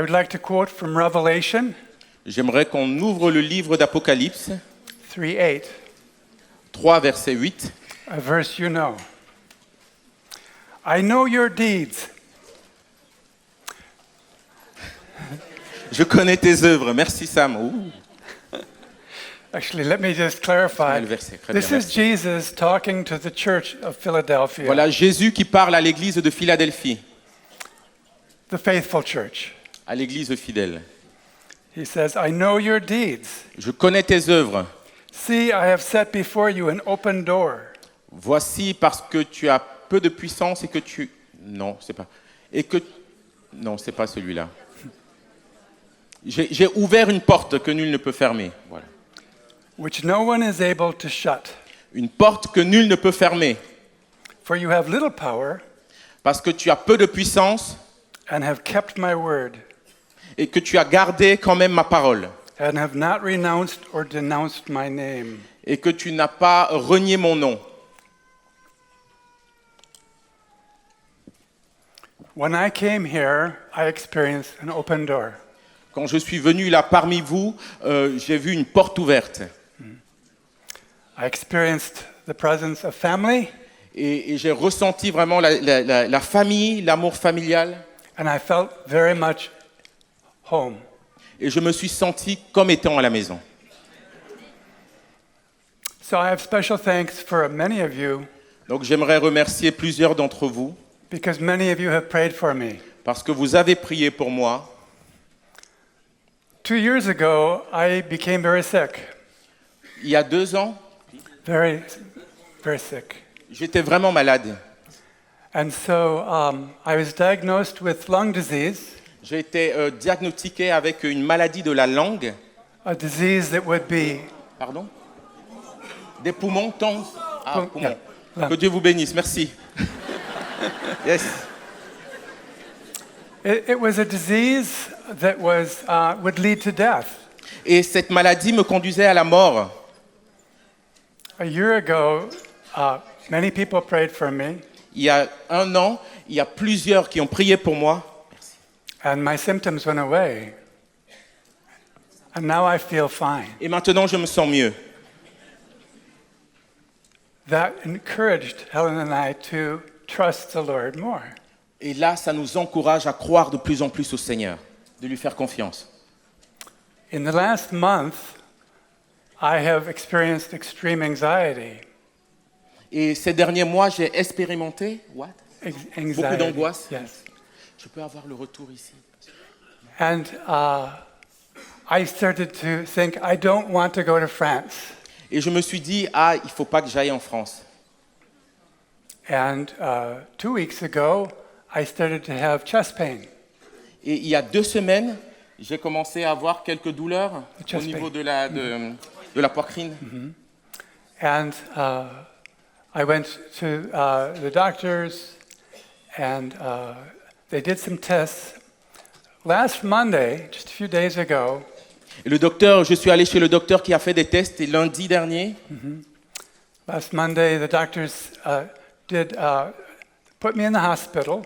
I would like to quote from Revelation J'aimerais qu'on ouvre le livre d'Apocalypse 3:8, 3, verset 8. a verse you know. I know your deeds. Je connais tes œuvres. Merci Sam. Ouh. Actually, let me just clarify. Le verset, très This bien, is merci. Jesus talking to the church of Philadelphia, Voilà Jésus qui parle à l'église de Philadelphie, the faithful church. à l'église fidèle. He says, I know your deeds. Je connais tes œuvres. See, I have set before you an open door. Voici parce que tu as peu de puissance et que tu... Non, c'est pas... Et que... Non, c'est pas celui-là. J'ai ouvert une porte que nul ne peut fermer. Voilà. Which no one is able to shut. Une porte que nul ne peut fermer. For you have little power Parce que tu as peu de puissance and have kept my word et que tu as gardé quand même ma parole. and have not renounced or denounced my name. Et que tu n'as pas renié mon nom. When I came here, I experienced an open door. Quand je suis venu là parmi vous, j'ai vu une porte ouverte. I experienced the presence of family, Et j'ai ressenti vraiment la famille, l'amour familial. and I felt very much home. Et je me suis senti comme étant à la maison. So I have special thanks for many of you Donc j'aimerais remercier plusieurs d'entre vous because many of you have prayed for me. parce que vous avez prié pour moi. 2 years ago, I became very sick, Il y a 2 ans, very, very sick. j'étais vraiment malade. And so I was diagnosed with lung disease, J'ai été diagnostiqué avec une maladie de la langue. a disease that would be Pardon? Des poumons, tongs. Ah, poumons. yeah, Que Dieu vous bénisse, merci. Yes. It was a disease that would lead to death. Et cette maladie me conduisait à la mort. A year ago, many people prayed for me, Il y a 1 an, il y a plusieurs qui ont prié pour moi. and my symptoms went away. And now I feel fine. Et maintenant, je me sens mieux. That encouraged Helen and I to trust the Lord more. Et là, ça nous encourage à croire de plus en plus au Seigneur, de lui faire confiance. In the last month, I have experienced extreme anxiety. Et ces derniers mois, j'ai expérimenté Anxiety. beaucoup d'angoisse. Yes. Je peux avoir le retour ici. And I started to think, I don't want to go to France. Et je me suis dit, ah, il ne faut pas que j'aille en France. And 2 weeks ago, I started to have chest pain. Et il y a 2 semaines, j'ai commencé à avoir quelques douleurs au Chest niveau pain. de la poitrine. And I went to the doctors, and they did some tests. Last Monday, just a few days ago, Et le docteur, je suis allé chez le docteur qui a fait des tests et lundi dernier, last Monday, the doctors did put me in the hospital.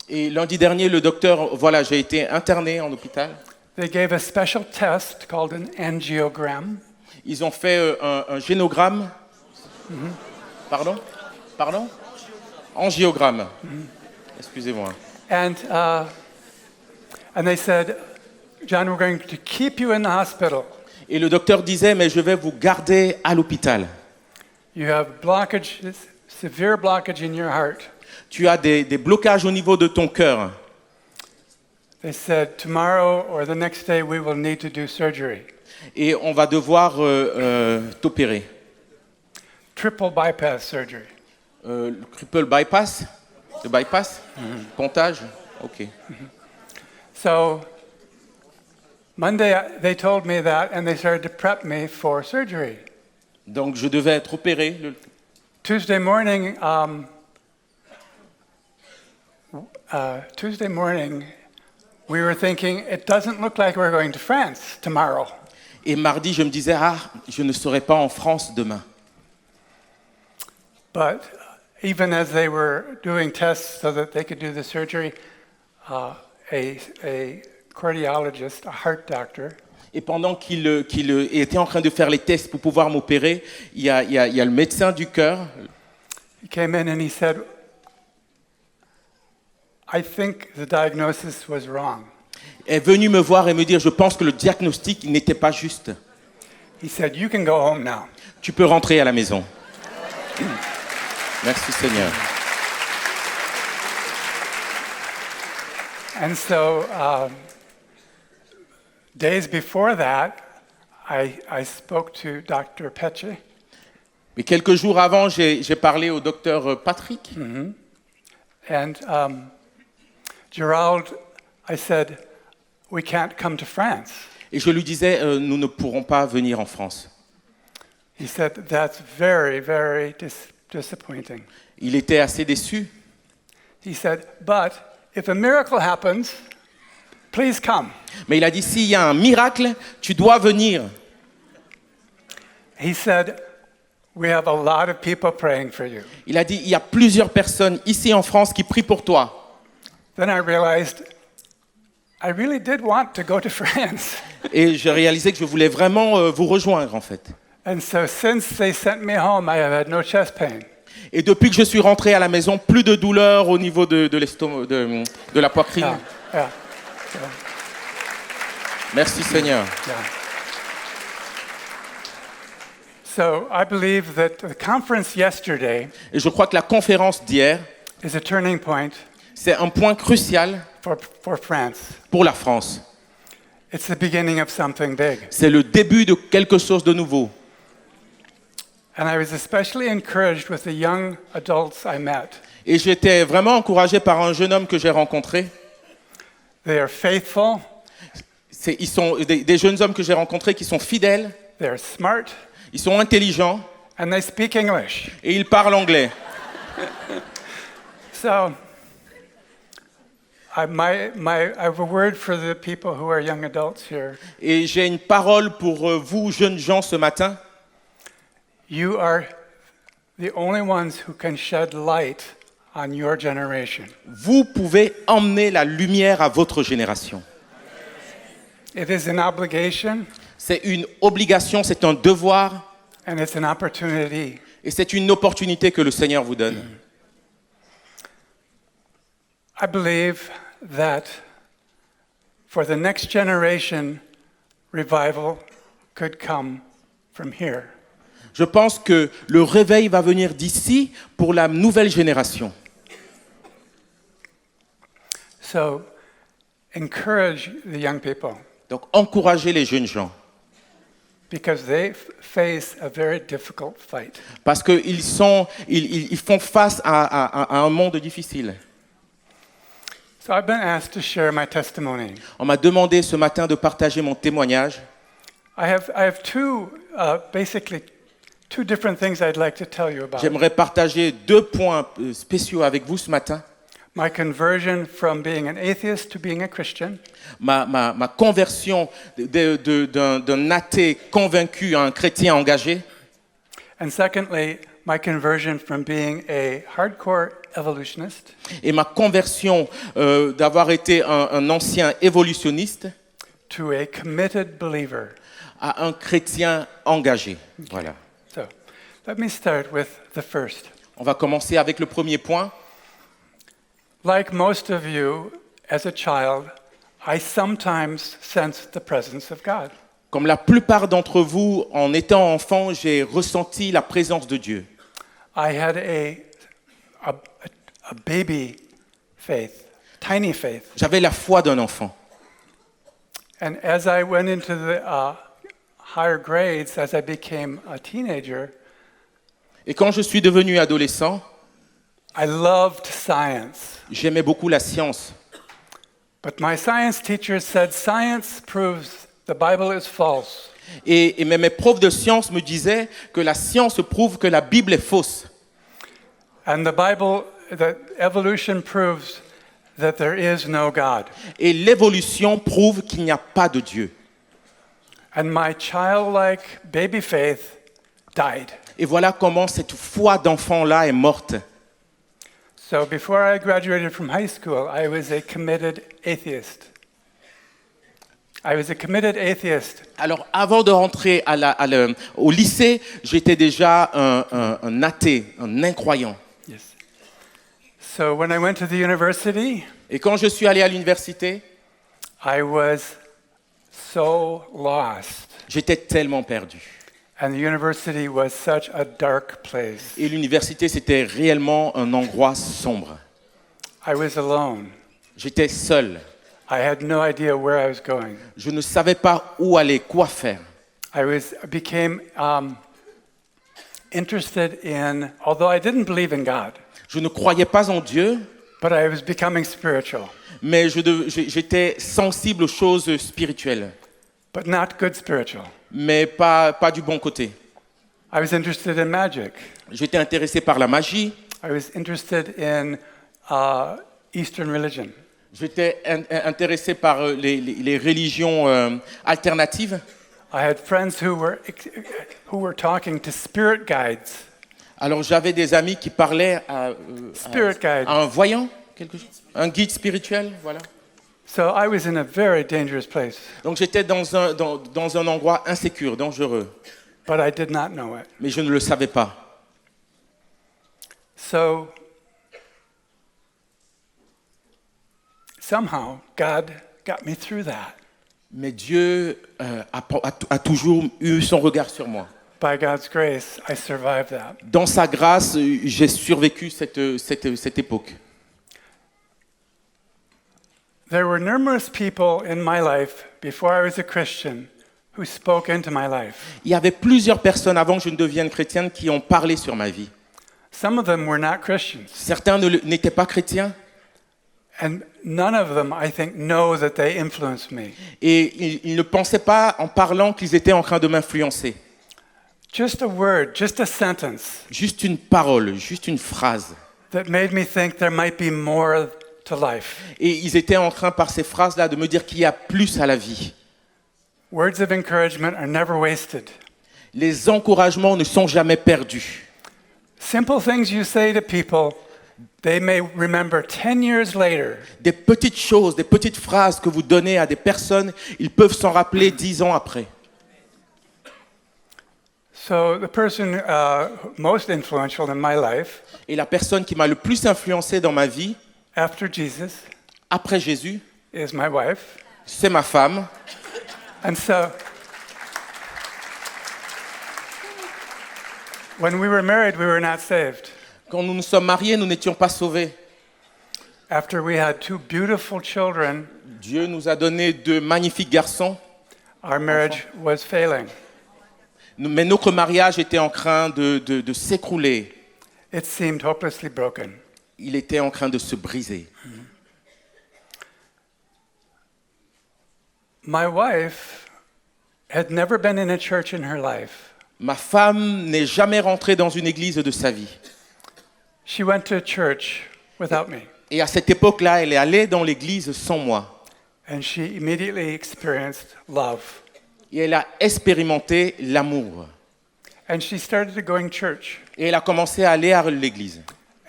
et lundi dernier, le docteur, voilà, j'ai été interné en hôpital. They gave a special test called an angiogram. Ils ont fait un génogramme. Pardon? Pardon? Angiogramme. Excusez-moi. And they said, John, we're going to keep you in the hospital. Et le docteur disait, mais je vais vous garder à l'hôpital. You have blockage, severe blockage in your heart. Tu as des blocages au niveau de ton cœur. They said, tomorrow or the next day, we will need to do surgery. Et on va devoir t'opérer. Triple bypass surgery. Le triple bypass? Le bypass? Pontage? Ok. So Monday, they told me that, and they started to prep me for surgery. Donc je devais être opéré. Tuesday morning, we were thinking, it doesn't look like we're going to France tomorrow. Et mardi, je me disais, ah, je ne serai pas en France demain. But even as they were doing tests so that they could do the surgery, a cardiologist, a heart doctor, Et pendant qu'il était en train de faire les tests pour pouvoir m'opérer, il y a le médecin du cœur. he came in and he said, I think the diagnosis was wrong. Est venu me voir et me dire, je pense que le diagnostic n'était pas juste. He said, you can go home now. Tu peux rentrer à la maison. Merci Seigneur. And so days before that, I spoke to Dr. Peche, Mais quelques jours avant, j'ai parlé au docteur Patrick. and Gerald, I said, we can't come to France. Et je lui disais, nous ne pourrons pas venir en France. He said, that's very, very disappointing. Il était assez déçu. He said, but if a miracle happens, please come. Mais il a dit, s'il y a un miracle, tu dois venir. He said, we have a lot of people praying for you. Il a dit, il y a plusieurs personnes ici en France qui prient pour toi. Then I realized I really did want to go to France. Et j'ai réalisé que je voulais vraiment vous rejoindre en fait. And so since they sent me home, I have had no chest pain. Et depuis que je suis rentré à la maison, plus de douleur au niveau de l'estomac, de la poitrine. Yeah. Merci Seigneur. Yeah. So I believe that the conference yesterday Et je crois que la conférence d'hier, is a turning point c'est un point crucial for France. pour la France. It's the beginning of something big. C'est le début de quelque chose de nouveau. And I was especially encouraged with the young adults I met. Et j'étais vraiment encouragé par un jeune homme que j'ai rencontré. They are faithful, Ils sont des jeunes hommes que j'ai rencontrés qui sont fidèles, they are smart, ils sont intelligents and they speak English. et ils parlent anglais. So I have a word for the people who are young adults here. Et j'ai une parole pour vous, jeunes gens, ce matin. You are the only ones who can shed light on your generation. Vous pouvez emmener la lumière à votre génération. It is an obligation C'est une obligation, c'est un devoir and it's an opportunity. et c'est une opportunité que le Seigneur vous donne. I believe that for the next generation, revival could come from here. Je pense que le réveil va venir d'ici pour la nouvelle génération. So encourage the young people Donc encouragez les jeunes gens because they face a very difficult fight. parce qu'ils ils font face à un monde difficile. So I've been asked to share my testimony. On m'a demandé ce matin de partager mon témoignage. I have basically two different things I'd like to tell you about. J'aimerais partager 2 points spéciaux avec vous ce matin. My conversion from being an atheist to being a Christian, Ma conversion d'un athée convaincu à un chrétien engagé. and secondly, my conversion from being a hardcore evolutionist Et ma conversion d'avoir été un ancien évolutionniste to a committed believer. à un chrétien engagé. Voilà. So, let me start with the first. On va commencer avec le premier point. Like most of you, as a child, I sometimes sensed the presence of God. Comme la plupart d'entre vous, en étant enfant, j'ai ressenti la présence de Dieu. I had a baby faith, tiny faith. J'avais la foi d'un enfant. And as I went into the higher grades, as I became a teenager, Et quand je suis devenu adolescent, I loved science. j'aimais beaucoup la science. But my science teacher said science proves the Bible is false. Et mes profs de science me disaient que la science prouve que la Bible est fausse. And that evolution proves that there is no God. Et l'évolution prouve qu'il n'y a pas de Dieu. And my childlike baby faith died. Et voilà comment cette foi d'enfant-là est morte. So before I graduated from high school, I was a committed atheist. I was a committed atheist. Alors, avant de rentrer au lycée, j'étais déjà un athée, un incroyant. Yes. So when I went to the university, Et quand je suis allé à l'université, I was so lost. j'étais tellement perdu. And the university was such a dark place. Et l'université, c'était réellement un endroit sombre. I was alone. J'étais seul. I had no idea where I was going. Je ne savais pas où aller, quoi faire. I became interested in, although I didn't believe in God, Je ne croyais pas en Dieu, but I was becoming spiritual, mais j'étais sensible aux choses spirituelles, but not good spiritual. mais pas du bon côté. I was interested in magic. J'étais intéressé par la magie, I was interested in Eastern religion. j'étais intéressé par les religions alternatives. I had friends who were talking to spirit guides. Alors j'avais des amis qui parlaient Spirit guide. à un voyant, quelque chose, un guide spirituel, voilà. So I was in a very dangerous place, Donc j'étais dans un endroit insécure, dangereux, but I did not know it. mais je ne le savais pas. So somehow God got me through that. Mais Dieu a toujours eu son regard sur moi. By God's grace, I survived that. Dans sa grâce, j'ai survécu cette époque. There were numerous people in my life before I was a Christian who spoke into my life. Il y avait plusieurs personnes avant que je ne devienne chrétienne qui ont parlé sur ma vie. Some of them were not Christians, Certains n'étaient pas chrétiens and none of them, I think, know that they influenced me. et ils ne pensaient pas en parlant qu'ils étaient en train de m'influencer. Just a word, just a sentence Juste une parole, juste une phrase. that made me think there might be more to life. Et ils étaient en train, par ces phrases-là, de me dire qu'il y a plus à la vie. Words of encouragement are never wasted. Les encouragements ne sont jamais perdus. Simple things you say to people, they may remember 10 years later. Des petites choses, des petites phrases que vous donnez à des personnes, ils peuvent s'en rappeler 10 ans après. So the person most influential in my life, Et la personne qui m'a le plus influencé dans ma vie, after Jesus, après Jésus, is my wife. c'est ma femme. And so when we were married, we were not saved. Quand nous nous sommes mariés, nous n'étions pas sauvés. After we had two beautiful children, Dieu nous a donné deux magnifiques garçons, our marriage was failing. mais notre mariage était en train de s'écrouler. It seemed hopelessly broken. Il était en train de se briser. My wife had never been in a church in her life. Ma femme n'est jamais rentrée dans une église de sa vie. She went to church without me, Et à cette époque-là, elle est allée dans l'église sans moi. and she immediately experienced love. Et elle a expérimenté l'amour. And she started going to church. Et elle a commencé à aller à l'église.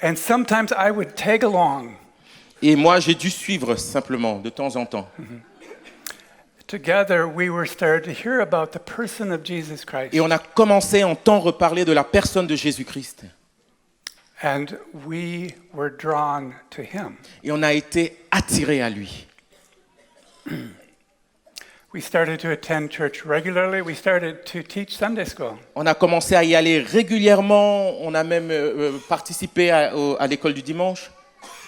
And sometimes I would tag along. Et moi, j'ai dû suivre simplement, de temps en temps. Together, we were started to hear about the person of Jesus Christ. Et on a commencé à entendre reparler de la personne de Jésus-Christ. And we were drawn to him. Et on a été attirés à lui. We started to attend church regularly. We started to teach Sunday school. On a commencé à y aller régulièrement. On a même participé à l'école du dimanche.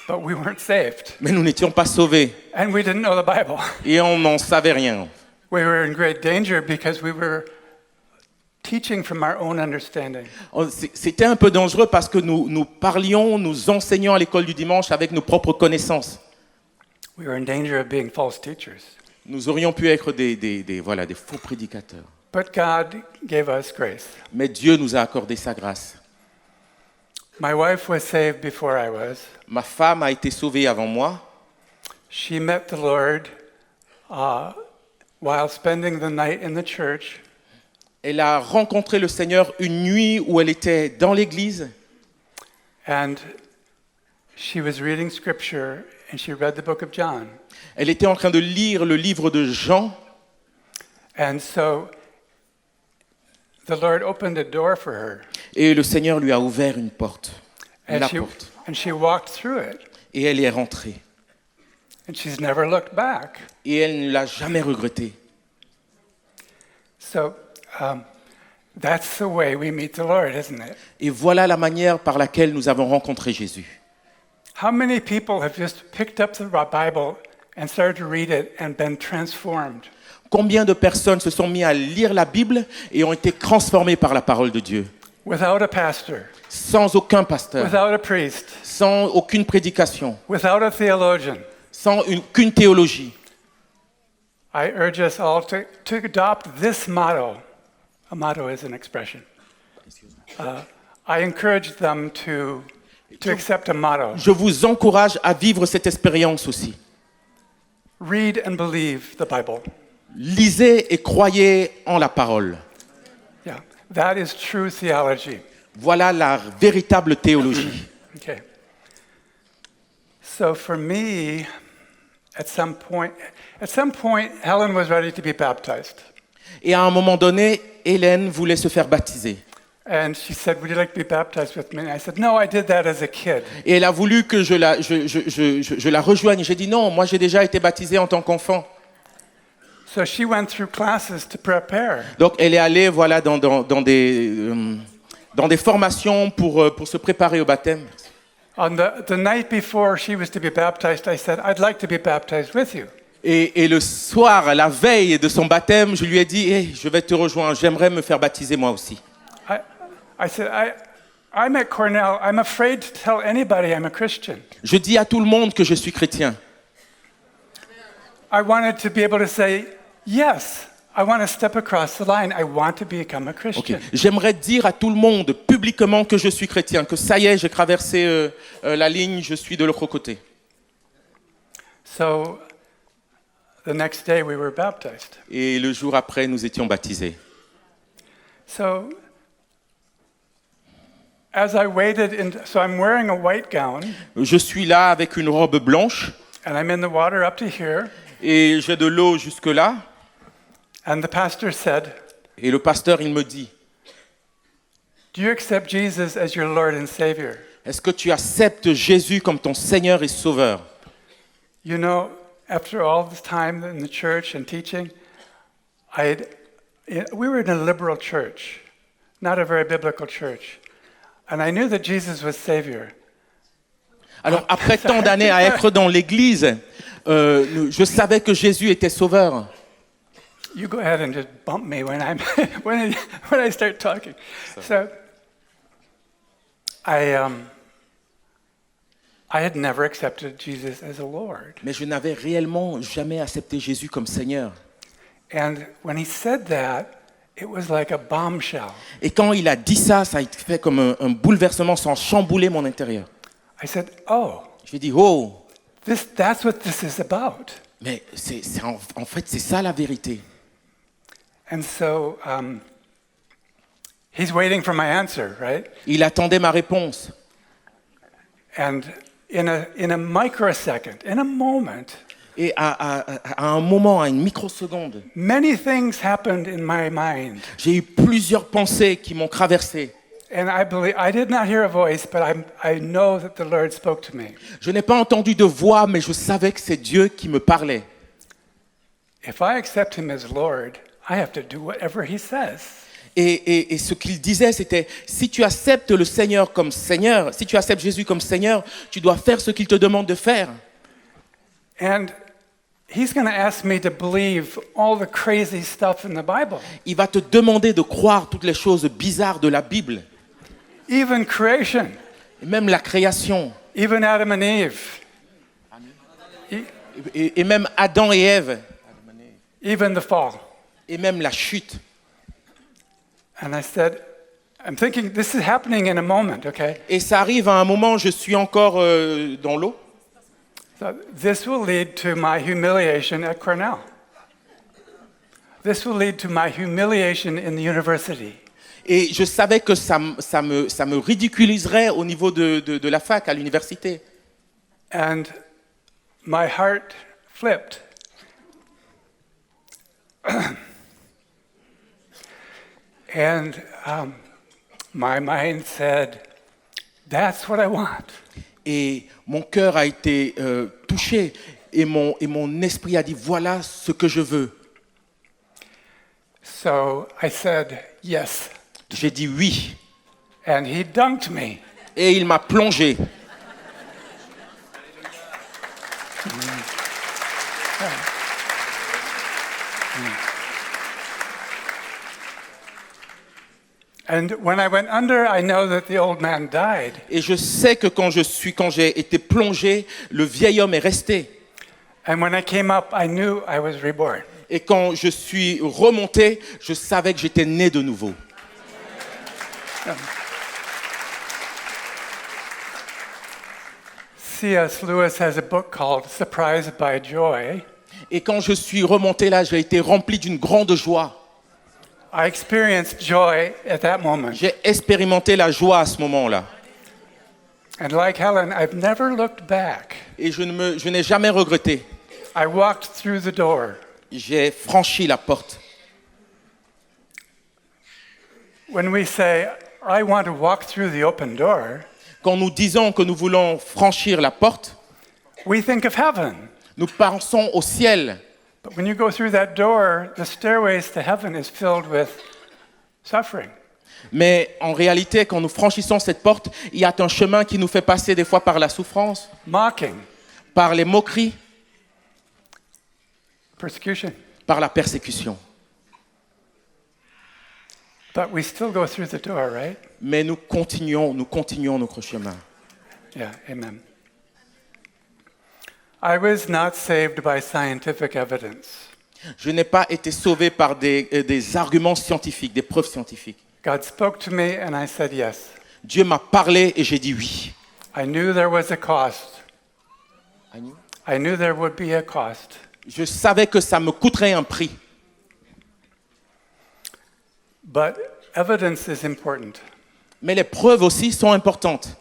But we weren't saved. Mais nous n'étions pas sauvés. And we didn't know the Bible. Et on n'en savait rien. We were in great danger because we were teaching from our own understanding. C'était un peu dangereux parce que nous parlions, nous enseignions à l'école du dimanche avec nos propres connaissances. We were in danger of being false teachers. Nous aurions pu être des faux prédicateurs. But God gave us grace. Mais Dieu nous a accordé sa grâce. My wife was saved before I was. Ma femme a été sauvée avant moi. She met the Lord while spending the night in the church. Elle a rencontré le Seigneur une nuit où elle était dans l'église. And she was reading scripture and she read the book of John. Elle était en train de lire le livre de Jean. And so the Lord opened a door for her, Et le Seigneur lui a ouvert une porte, and la she, porte. and she walked through it, Et elle y est rentrée. and she's never looked back. Et elle ne l'a jamais regretté. So that's the way we meet the Lord, isn't it? Et voilà la manière par laquelle nous avons rencontré Jésus. How many people have just picked up the Bible and started to read it and been transformed? Combien de personnes se sont mis à lire la Bible et ont été transformées par la parole de Dieu, Without a pastor, sans aucun pasteur, without a priest, sans aucune prédication, without a theologian. sans aucune théologie. I urge us all to adopt this motto. A motto is an expression. I encourage them to accept a motto. Je vous encourage à vivre cette expérience aussi. Read and believe the Bible. Lisez et croyez en la parole. Yeah, that is true theology. Voilà la véritable théologie. Okay. So for me, at some point, Helen was ready to be baptized. Et à un moment donné, Hélène voulait se faire baptiser. And she said, "Would you like to be baptized with me?" And I said, "No, I did that as a kid." Et elle a voulu que je la rejoigne. J'ai dit non, moi j'ai déjà été baptisé en tant qu'enfant. So she went through classes to prepare. Donc elle est allée voilà, dans des formations pour se préparer au baptême. On the night before she was to be baptized, I said, "I'd like to be baptized with you." Et le soir, la veille de son baptême, je lui ai dit hey, je vais te rejoindre, j'aimerais me faire baptiser moi aussi. I said, I'm at Cornell. I'm afraid to tell anybody I'm a Christian. Je dis à tout le monde que je suis chrétien. I wanted to be able to say, yes, I want to step across the line. I want to become a Christian. Okay. J'aimerais dire à tout le monde publiquement que je suis chrétien, que ça y est, j'ai traversé la ligne, je suis de l'autre côté. So the next day we were baptized. Et le jour après, nous étions baptisés. So as I waited, so I'm wearing a white gown, Je suis là avec une robe blanche and I'm in the water up to here, et j'ai de l'eau jusque là. and the pastor said, Et le pasteur, il me dit, "Do you accept Jesus as your Lord and Savior?" est-ce que tu acceptes Jésus comme ton Seigneur et Sauveur? You know, after all this time in the church and teaching, we were in a liberal church, not a very biblical church. And I knew that Jesus was Savior. Alors, après tant d'années à être dans l'Église, je savais que Jésus était Sauveur. You go ahead and just bump me when when I start talking. So I had never accepted Jesus as a Lord. Mais je n'avais réellement jamais accepté Jésus comme Seigneur. And when he said that, it was like a bombshell. Et quand il a dit ça, ça a fait comme un bouleversement sans chambouler mon intérieur. I said, "Oh, J'ai dit, oh, that's what this is about." mais en fait, c'est ça la vérité. And so he's waiting for my answer, right? Il attendait ma réponse. And in a microsecond, in a moment, Et à un moment, à une microseconde, many things happened in my mind. j'ai eu plusieurs pensées qui m'ont traversé. And I did not hear a voice, but I know that the Lord spoke to me. Je n'ai pas entendu de voix, mais je savais que c'est Dieu qui me parlait. If I accept him as Lord, I have to do whatever he says. Et ce qu'il disait, c'était, si tu acceptes le Seigneur comme Seigneur, si tu acceptes Jésus comme Seigneur, tu dois faire ce qu'il te demande de faire. And he's going to ask me to believe all the crazy stuff in the Bible. Il va te demander de croire toutes les choses bizarres de la Bible, Even creation, et même la création, even Adam and Eve, et même Adam et Ève, even the fall. et même la chute. And I said, I'm thinking this is happening in a moment, okay? Et ça arrive à un moment, je suis encore dans l'eau. So this will lead to my humiliation at Cornell. This will lead to my humiliation in the university. Et je savais que ça me ridiculiserait au niveau de la fac, à l'université. And my heart flipped. And my mind said, that's what I want. Et mon cœur a été touché et mon esprit a dit, voilà ce que je veux. So I said, yes. J'ai dit oui. And he dunked me. Et il m'a plongé. And when I went under, I know that the old man died. Et je sais que quand j'ai été plongé, le vieil homme est resté. And when I came up, I knew I was reborn. Et quand je suis remonté, je savais que j'étais né de nouveau. C.S. Lewis has a book called Surprised by Joy. Et quand je suis remonté là, j'ai été rempli d'une grande joie. I experienced joy at that moment. J'ai expérimenté la joie à ce moment-là. And like Helen, I've never looked back. Et je n'ai jamais regretté. I walked through the door. J'ai franchi la porte. When we say, I want to walk through the open door, Quand nous disons que nous voulons franchir la porte, we think of heaven. nous pensons au ciel. But when you go through that door, the stairways to heaven is filled with suffering. Mais en réalité, quand nous franchissons cette porte, il y a un chemin qui nous fait passer des fois par la souffrance, Mocking, par les moqueries, persecution. par la persécution. But we still go through the door, right? Mais nous continuons notre chemin. Yeah, amen. I was not saved by scientific evidence. Je n'ai pas été sauvé par des arguments scientifiques, des preuves scientifiques. God spoke to me and I said yes. Dieu m'a parlé et j'ai dit oui. I knew there was a cost. I knew there would be a cost. Je savais que ça me coûterait un prix. But evidence is important. Mais les preuves aussi sont importantes.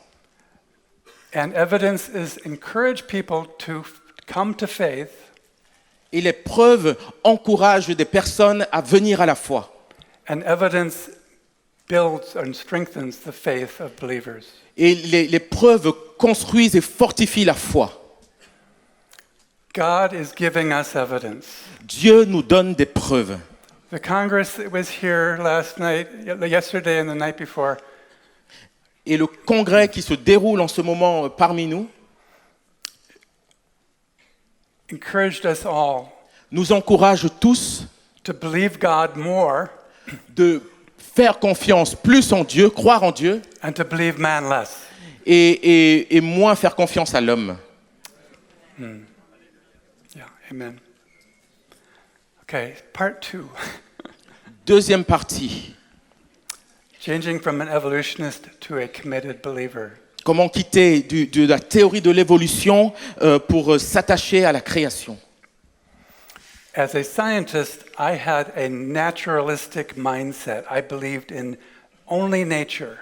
And evidence is encourage people to come to faith. Et les preuves encouragent des personnes à venir à la foi. And evidence builds and strengthens the faith of believers. Et les preuves construisent et fortifient la foi. God is giving us evidence. Dieu nous donne des preuves. The Congress was here yesterday and the night before. Et le congrès qui se déroule en ce moment parmi nous Encouraged us all nous encourage tous to believe God more de faire confiance plus en Dieu, croire en Dieu, and to believe man less. et moins faire confiance à l'homme. Yeah, amen. Okay, part 2. Deuxième partie. Changing from an evolutionist to a committed believer. Comment quitter de la théorie de l'évolution pour s'attacher à la création. As a scientist, I had a naturalistic mindset. I believed in only nature.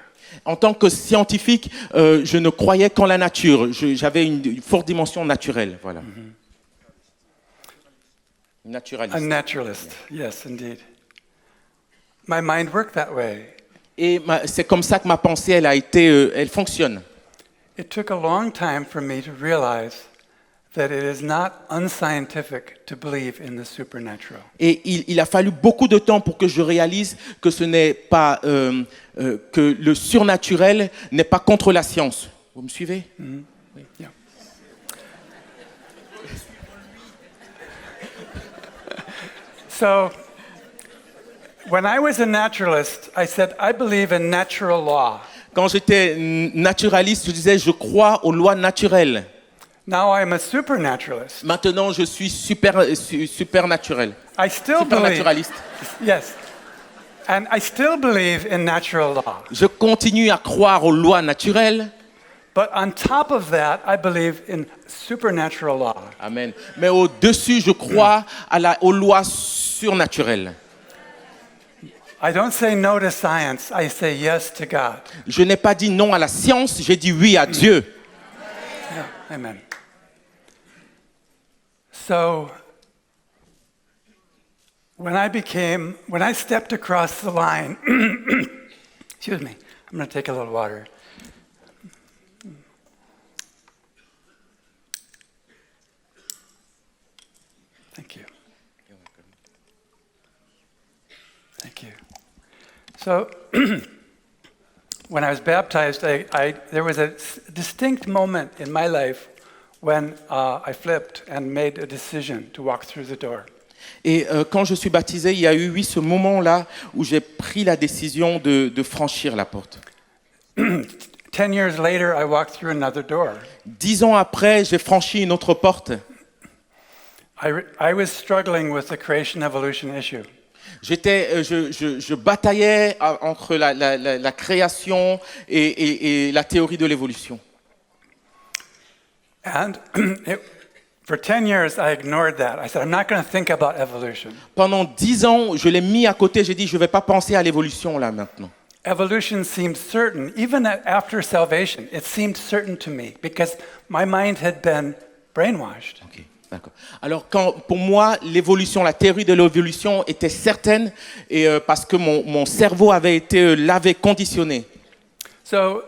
En tant que scientifique, je ne croyais qu'en la nature. J'avais une forte dimension naturelle. Voilà. Naturaliste. A naturalist, yes, indeed. My mind worked that way. Et c'est comme ça que ma pensée, elle fonctionne. It took a long time for me to realize that it is not unscientific to believe in the supernatural. Et il a fallu beaucoup de temps pour que je réalise que ce n'est pas que le surnaturel n'est pas contre la science. Vous me suivez? Yeah. So, when I was a naturalist, I said, I believe in natural law. Quand j'étais naturaliste, je disais je crois aux lois naturelles. Now I'm a supernaturalist. Maintenant, je suis supernaturel. I still believe, Supernaturaliste. yes, and I still believe in natural law. Je continue à croire aux lois naturelles. But on top of that, I believe in supernatural law. Amen. Mais au-dessus, je crois aux lois surnaturelles. I don't say no to science, I say yes to God. Je n'ai pas dit non à la science, j'ai dit oui à Dieu. Yeah, amen. So, when I stepped across the line, excuse me, I'm going to take a little water. Thank you. Thank you. So, when I was baptized, there was a distinct moment in my life when I flipped and made a decision to walk through the door. Et quand je suis baptisé, il y a eu, oui, ce moment-là où j'ai pris la décision de franchir la porte. 10 years later, I walked through another door. 10 ans après, j'ai franchi une autre porte. I was struggling with the creation-evolution issue. Je bataillais entre la création et la théorie de l'évolution. And for 10 years, I ignored that. I said, I'm not going to think about evolution. Pendant 10 ans, je l'ai mis à côté. J'ai dit, je ne vais pas penser à l'évolution là maintenant. Evolution seemed certain. Even after salvation, it seemed certain to me because my mind had been brainwashed. Ok, d'accord. Alors, pour moi, l'évolution, la théorie de l'évolution était certaine et parce que mon cerveau avait été lavé, conditionné. So,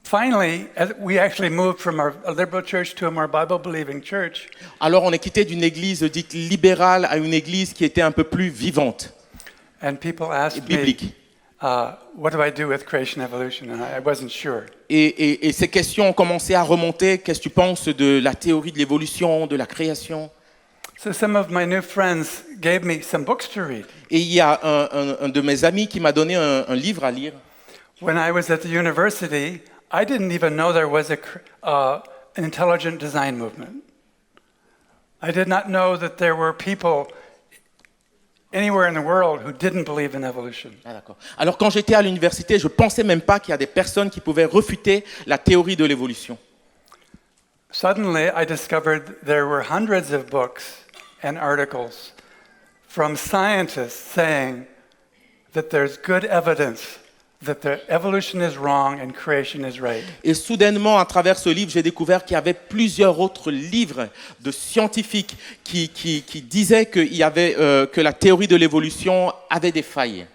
finally, we actually moved from a liberal church to a more Bible-believing church. Alors, on est quitté d'une église dite libérale à une église qui était un peu plus vivante And people et asked biblique. me, what do I do with creation evolution? And I wasn't sure. Et ces questions ont commencé à remonter. Qu'est-ce que tu penses de la théorie de l'évolution, de la création? So some of my new friends gave me some books to read. Et il y a un de mes amis qui m'a donné un livre à lire. When I was at the university, I didn't even know there was an intelligent design movement. I did not know that there were people anywhere in the world who didn't believe in evolution. Ah, d'accord. Alors quand j'étais à l'université, je ne pensais même pas qu'il y a des personnes qui pouvaient refuter la théorie de l'évolution. Suddenly, I discovered there were hundreds of books and articles from scientists saying that there's good evidence that the evolution is wrong and creation is right. Et soudainement, à travers ce livre, j'ai découvert qu'il y avait plusieurs autres livres de scientifiques qui disaient que la théorie de l'évolution avait des failles.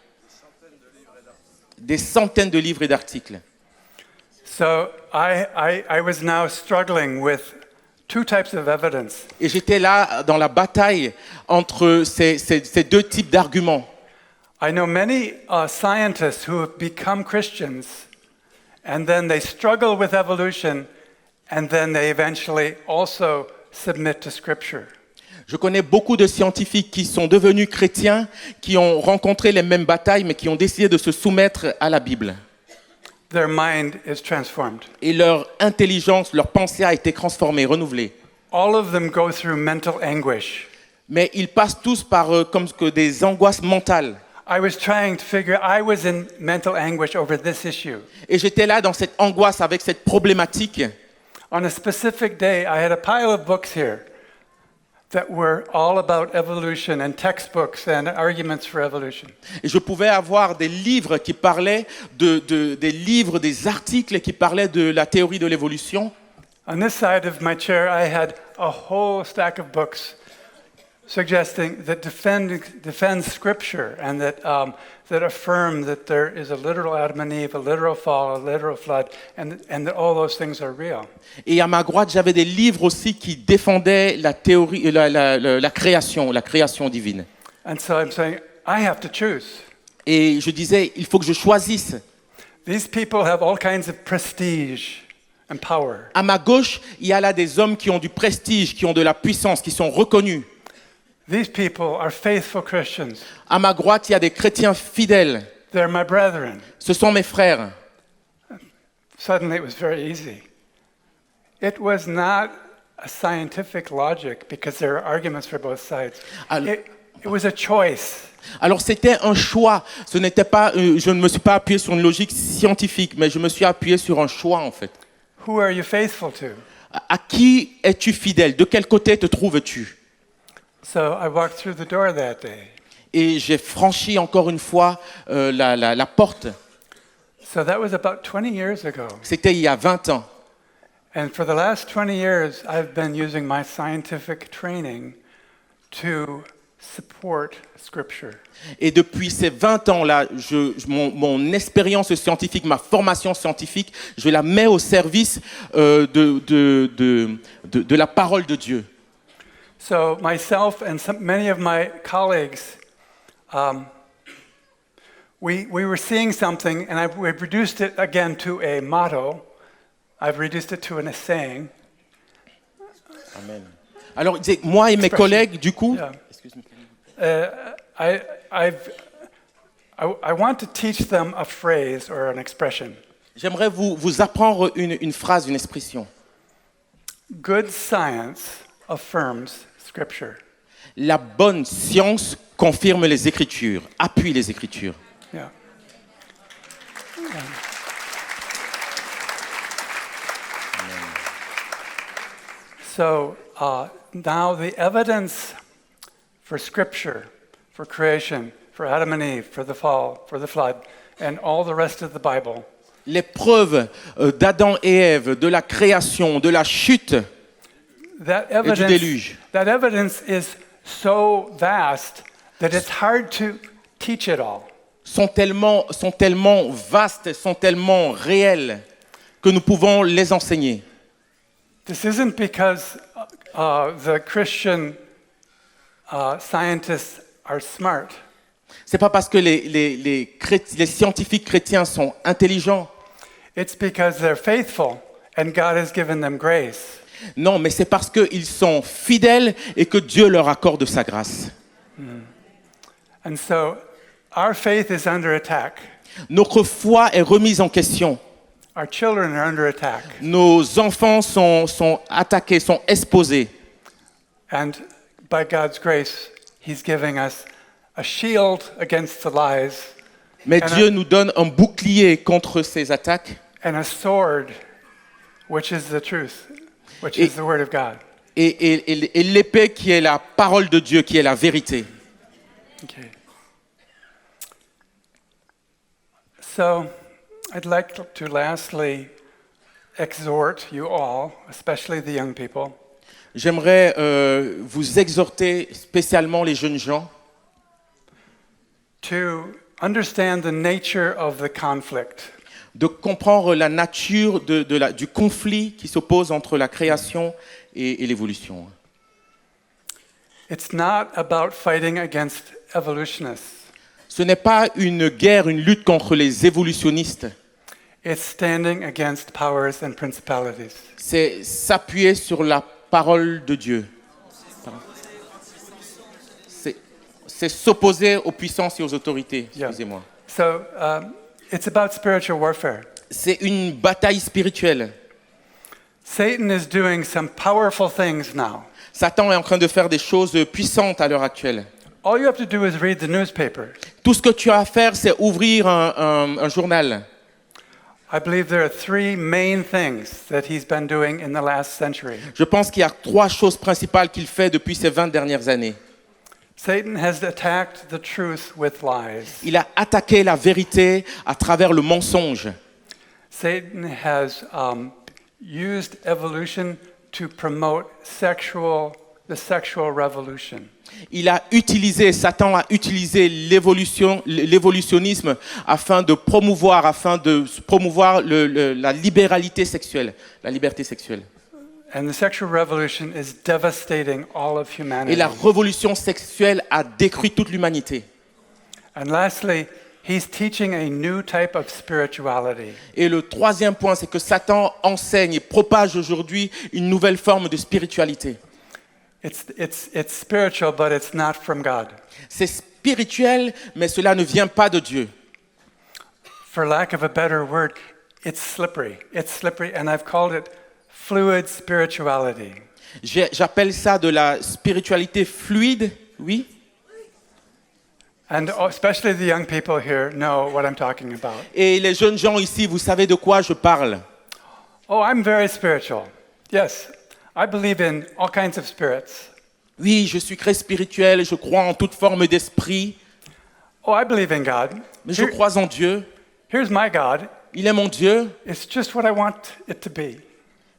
Des centaines de livres et d'articles. So I was now struggling with two types of evidence. Et j'étais là dans la bataille entre ces deux types d'arguments. I know many scientists who have become Christians and then they struggle with evolution and then they eventually also submit to Scripture. Je connais beaucoup de scientifiques qui sont devenus chrétiens, qui ont rencontré les mêmes batailles, mais qui ont décidé de se soumettre à la Bible. Their mind is transformed. Et leur intelligence, leur pensée a été transformée, renouvelée. All of them go through mental anguish. Mais ils passent tous par comme que des angoisses mentales. I was trying to figure, I was in mental anguish over this issue. Et j'étais là dans cette angoisse avec cette problématique. On a specific day, I had a pile of books here that were all about evolution and textbooks and arguments for evolution. Et je pouvais avoir des livres qui parlaient des livres, des articles qui parlaient de la théorie de l'évolution. On this side of my chair, I had a whole stack of books suggesting that defend Scripture and that affirm that there is a literal Adam and Eve, a literal fall, a literal flood, and that all those things are real. Et à ma droite, j'avais des livres aussi qui défendaient la théorie, la création divine. And so I'm saying, I have to choose. Et je disais, il faut que je choisisse. These people have all kinds of prestige and power. À ma gauche, il y a là des hommes qui ont du prestige, qui ont de la puissance, qui sont reconnus. These people are faithful Christians. À ma droite, il y a des chrétiens fidèles. They're my brethren. Ce sont mes frères. Suddenly it was very easy. It was not a scientific logic because there are arguments for both sides. It was a choice. Alors c'était un choix. Ce n'était pas, je ne me suis pas appuyé sur une logique scientifique, mais je me suis appuyé sur un choix en fait. Who are you faithful to? À qui es-tu fidèle? De quel côté te trouves-tu? So I walked through the door that day. Et j'ai franchi encore une fois la porte. So that was about 20 years ago. C'était il y a 20 ans. And for the last 20 years, I've been using my scientific training to support Scripture. Et depuis ces 20 ans-là, mon expérience scientifique, ma formation scientifique, je la mets au service de la parole de Dieu. So myself and many of my colleagues, we were seeing something, and we've reduced it again to a motto. I've reduced it to a saying. Amen. Alors, moi et mes collègues, du coup, Yeah. I want to teach them a phrase or an expression. j'aimerais vous apprendre une phrase, une expression. Good science affirms Scripture. La bonne science confirme les Écritures, appuie les Écritures. Yeah. So now the evidence for Scripture, for creation, for Adam and Eve, for the fall, for the flood, and all the rest of the Bible Les preuves d'Adam et Ève, de la création, de la chute that et du evidence, déluge that evidence is so vast that it's hard to teach it all. sont tellement vastes, sont tellement réelles que nous pouvons les enseigner. This isn't because the Christian scientists are smart. C'est pas parce que les scientifiques chrétiens sont intelligents. It's because they're faithful and God has given them grace. Non, mais c'est parce qu'ils sont fidèles et que Dieu leur accorde sa grâce. And so our faith is under attack. Notre foi est remise en question. Our children are under attack. Nos enfants sont attaqués, sont exposés. And by God's grace, He's giving us a shield against the lies Mais And Dieu nous donne un bouclier contre ces attaques and a sword, which is the truth, which Et- is the Word of God. et l'épée qui est la parole de Dieu, qui est la vérité. Okay. So, I'd like to lastly exhort you all, especially the young people, J'aimerais vous exhorter, spécialement les jeunes gens, to understand the nature of the conflict. de comprendre la nature du conflit qui s'oppose entre la création et l'évolution. It's not about fighting against evolutionists. Ce n'est pas une guerre, une lutte contre les évolutionnistes. It's standing against powers and principalities. C'est s'appuyer sur la parole de Dieu. Pardon. C'est s'opposer aux puissances et aux autorités. Yeah. Excusez-moi. So it's about spiritual warfare. C'est une bataille spirituelle. Satan is doing some powerful things now. Satan est en train de faire des choses puissantes à l'heure actuelle. All you have to do is read the newspaper. Tout ce que tu as à faire, c'est ouvrir un journal. I believe there are three main things that he's been doing in the last century. Je pense qu'il y a 3 choses principales qu'il fait depuis ces 20 dernières années. Satan has attacked the truth with lies. Il a attaqué la vérité à travers le mensonge. Satan has used evolution to promote the sexual revolution. Satan a utilisé l'évolutionnisme afin de promouvoir la libéralité sexuelle, la liberté sexuelle. And the sexual revolution is devastating all of humanity. Et la révolution sexuelle a détruit toute l'humanité. And lastly, he's teaching a new type of spirituality. Et le 3e point, c'est que Satan enseigne et propage aujourd'hui une nouvelle forme de spiritualité. It's spiritual, but it's not from God. C'est spirituel, mais cela ne vient pas de Dieu. For lack of a better word, it's slippery. It's slippery, and I've called it fluid spirituality. J'appelle ça de la spiritualité fluide, oui. And especially the young people here know what I'm talking about. Et les jeunes gens ici, vous savez de quoi je parle. Oh, I'm very spiritual. Yes, I believe in all kinds of spirits. Oui, je suis très spirituel, je crois en toute forme d'esprit, Oh, I believe in God. mais je crois en Dieu. Here's my God. Il est mon Dieu, It's just what I want it to be.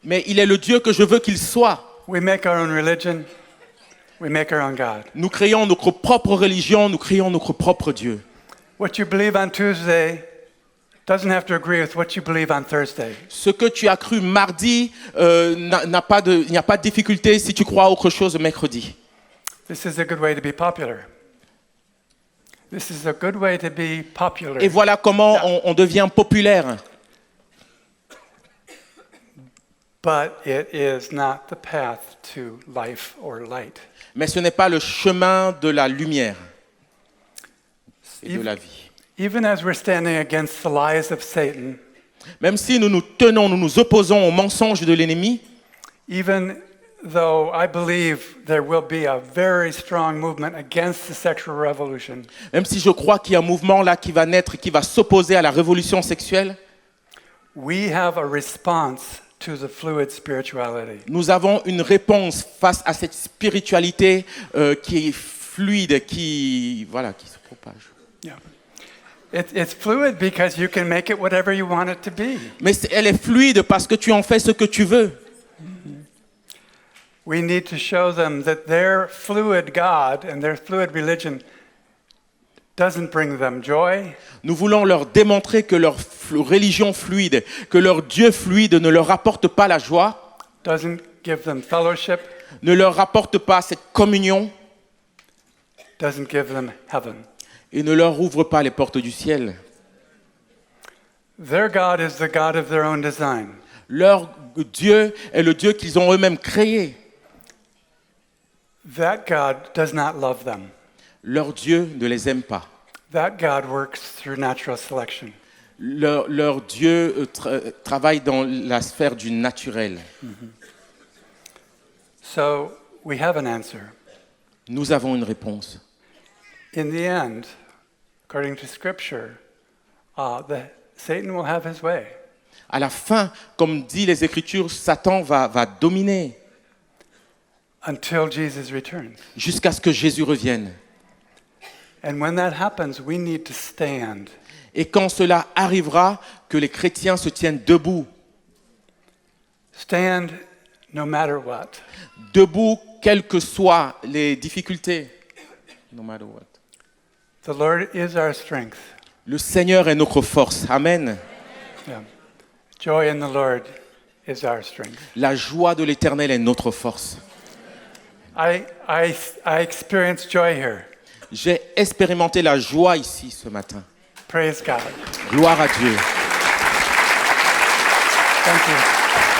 mais il est le Dieu que je veux qu'il soit. We make our own religion. We make our own God. Nous créons notre propre religion, nous créons notre propre Dieu. What you believe on Tuesday doesn't have to agree with what you believe on Thursday. Ce que tu as cru mardi, il n'y a pas de difficulté si tu crois autre chose mercredi. This is a good way to be popular. This is a good way to be popular. Et voilà comment on devient populaire. But it is not the path to life or light. Mais ce n'est pas le chemin de la lumière et de la vie. Even as we're standing against the lies of Satan, Même si nous nous opposons aux mensonges de l'ennemi, even though I believe there will be a very strong movement against the sexual revolution, même si je crois qu'il y a un mouvement là qui va naître, qui va s'opposer à la révolution sexuelle, we have a response to the fluid spirituality. nous avons une réponse face à cette spiritualité qui est fluide, qui se propage. Yeah. It's fluid because you can make it whatever you want it to be. Mais elle est fluide parce que tu en fais ce que tu veux. We need to show them that their fluid God and their fluid religion doesn't bring them joy, Nous voulons leur démontrer que leur religion fluide, que leur Dieu fluide ne leur apporte pas la joie, doesn't give them fellowship, ne leur apporte pas cette communion doesn't give them heaven. et ne leur ouvre pas les portes du ciel. Their God is the God of their own design. Leur Dieu est le Dieu qu'ils ont eux-mêmes créé. That God does not love them. Leur Dieu ne les aime pas. That God works through natural selection. Leur Dieu travaille dans la sphère du naturel. So we have an answer. Nous avons une réponse. In the end, according to Scripture, Satan will have his way. À la fin, comme dit les Écritures, Satan va dominer Until Jesus returns. jusqu'à ce que Jésus revienne. And when that happens, we need to stand. Et quand cela arrivera, que les chrétiens se tiennent debout. Stand no matter what. Debout, quelles que soient les difficultés. No matter what. The Lord is our strength. Le Seigneur est notre force. Amen. Yeah. Joy in the Lord is our strength. La joie de l'Éternel est notre force. I experience joy here. J'ai expérimenté la joie ici ce matin. Praise God. Gloire à Dieu. Thank you.